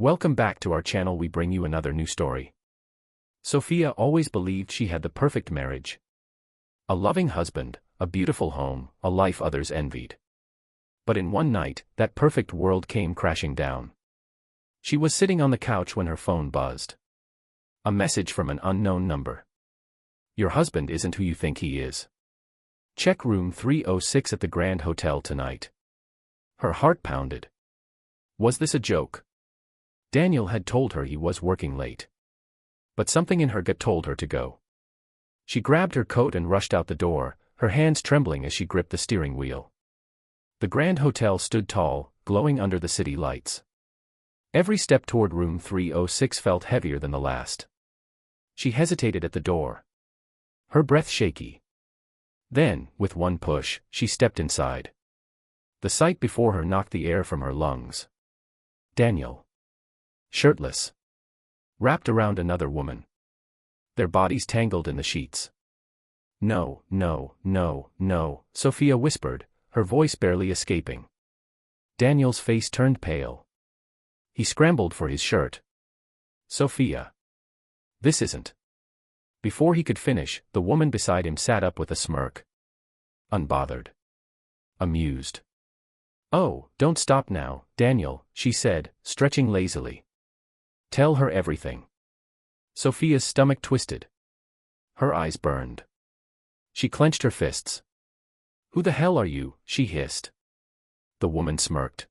Welcome back to our channel. We bring you another new story. Sophia always believed she had the perfect marriage. A loving husband, a beautiful home, a life others envied. But in one night, that perfect world came crashing down. She was sitting on the couch when her phone buzzed. A message from an unknown number. Your husband isn't who you think he is. Check room 306 at the Grand Hotel tonight. Her heart pounded. Was this a joke? Daniel had told her he was working late. But something in her gut told her to go. She grabbed her coat and rushed out the door, her hands trembling as she gripped the steering wheel. The Grand Hotel stood tall, glowing under the city lights. Every step toward room 306 felt heavier than the last. She hesitated at the door. Her breath shaky. Then, with one push, she stepped inside. The sight before her knocked the air from her lungs. Daniel. Shirtless. Wrapped around another woman. Their bodies tangled in the sheets. No, no, no, no, Sophia whispered, her voice barely escaping. Daniel's face turned pale. He scrambled for his shirt. Sophia. This isn't. Before he could finish, the woman beside him sat up with a smirk. Unbothered. Amused. Oh, don't stop now, Daniel, she said, stretching lazily. Tell her everything. Sophia's stomach twisted. Her eyes burned. She clenched her fists. Who the hell are you? She hissed. The woman smirked.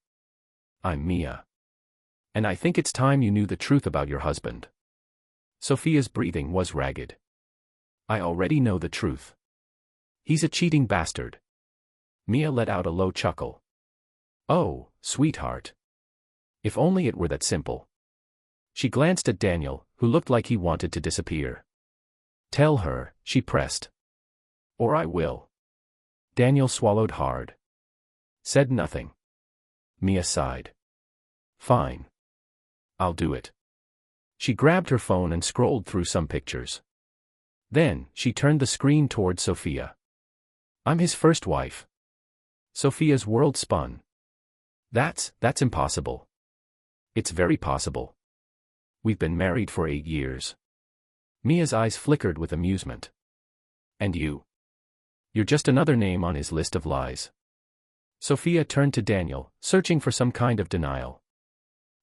I'm Mia. And I think it's time you knew the truth about your husband. Sophia's breathing was ragged. I already know the truth. He's a cheating bastard. Mia let out a low chuckle. Oh, sweetheart. If only it were that simple. She glanced at Daniel, who looked like he wanted to disappear. Tell her, she pressed. Or I will. Daniel swallowed hard. Said nothing. Mia sighed. Fine. I'll do it. She grabbed her phone and scrolled through some pictures. Then, she turned the screen toward Sophia. I'm his first wife. Sophia's world spun. That's impossible. It's very possible. We've been married for 8 years. Mia's eyes flickered with amusement. And you? You're just another name on his list of lies. Sophia turned to Daniel, searching for some kind of denial.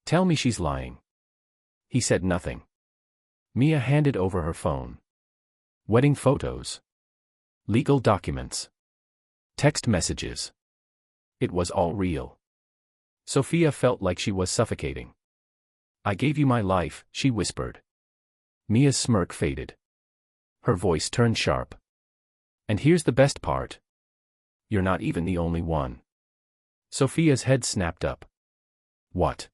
Tell me she's lying. He said nothing. Mia handed over her phone. Wedding photos. Legal documents. Text messages. It was all real. Sophia felt like she was suffocating. I gave you my life, she whispered. Mia's smirk faded. Her voice turned sharp. And here's the best part. You're not even the only one. Sophia's head snapped up. What?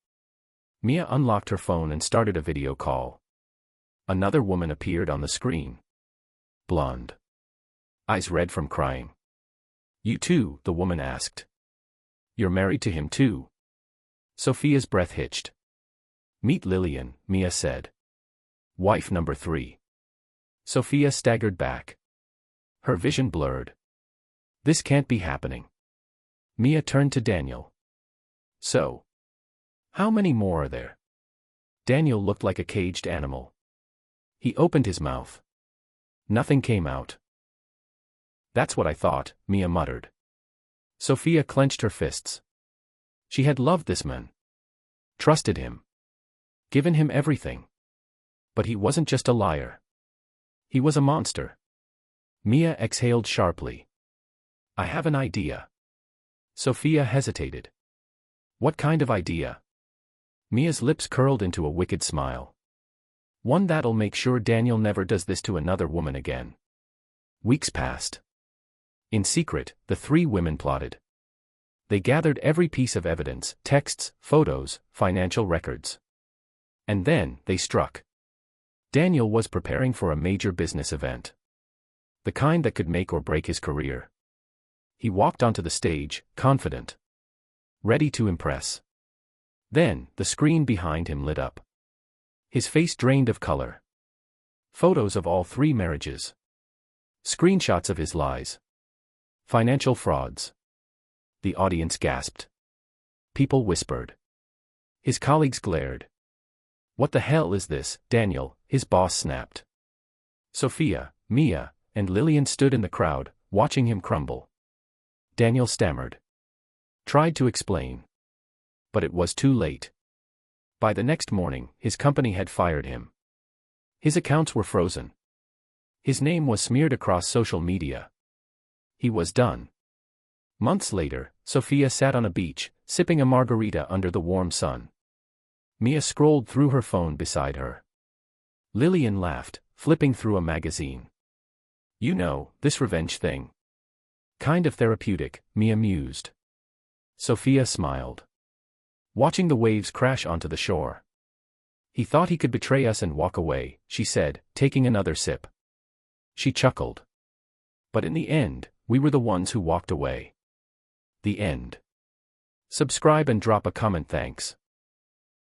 Mia unlocked her phone and started a video call. Another woman appeared on the screen. Blonde. Eyes red from crying. You too, the woman asked. You're married to him too. Sophia's breath hitched. Meet Lillian, Mia said. Wife number 3. Sophia staggered back. Her vision blurred. This can't be happening. Mia turned to Daniel. So. How many more are there? Daniel looked like a caged animal. He opened his mouth. Nothing came out. That's what I thought, Mia muttered. Sophia clenched her fists. She had loved this man. Trusted him. Given him everything. But he wasn't just a liar. He was a monster. Mia exhaled sharply. I have an idea. Sophia hesitated. What kind of idea? Mia's lips curled into a wicked smile. One that'll make sure Daniel never does this to another woman again. Weeks passed. In secret, the 3 women plotted. They gathered every piece of evidence, texts, photos, financial records. And then, they struck. Daniel was preparing for a major business event. The kind that could make or break his career. He walked onto the stage, confident. Ready to impress. Then, the screen behind him lit up. His face drained of color. Photos of all 3 marriages. Screenshots of his lies. Financial frauds. The audience gasped. People whispered. His colleagues glared. What the hell is this, Daniel? His boss snapped. Sophia, Mia, and Lillian stood in the crowd, watching him crumble. Daniel stammered. Tried to explain. But it was too late. By the next morning, his company had fired him. His accounts were frozen. His name was smeared across social media. He was done. Months later, Sophia sat on a beach, sipping a margarita under the warm sun. Mia scrolled through her phone beside her. Lillian laughed, flipping through a magazine. You know, this revenge thing. Kind of therapeutic, Mia mused. Sophia smiled. Watching the waves crash onto the shore. He thought he could betray us and walk away, she said, taking another sip. She chuckled. But in the end, we were the ones who walked away. The end. Subscribe and drop a comment, thanks.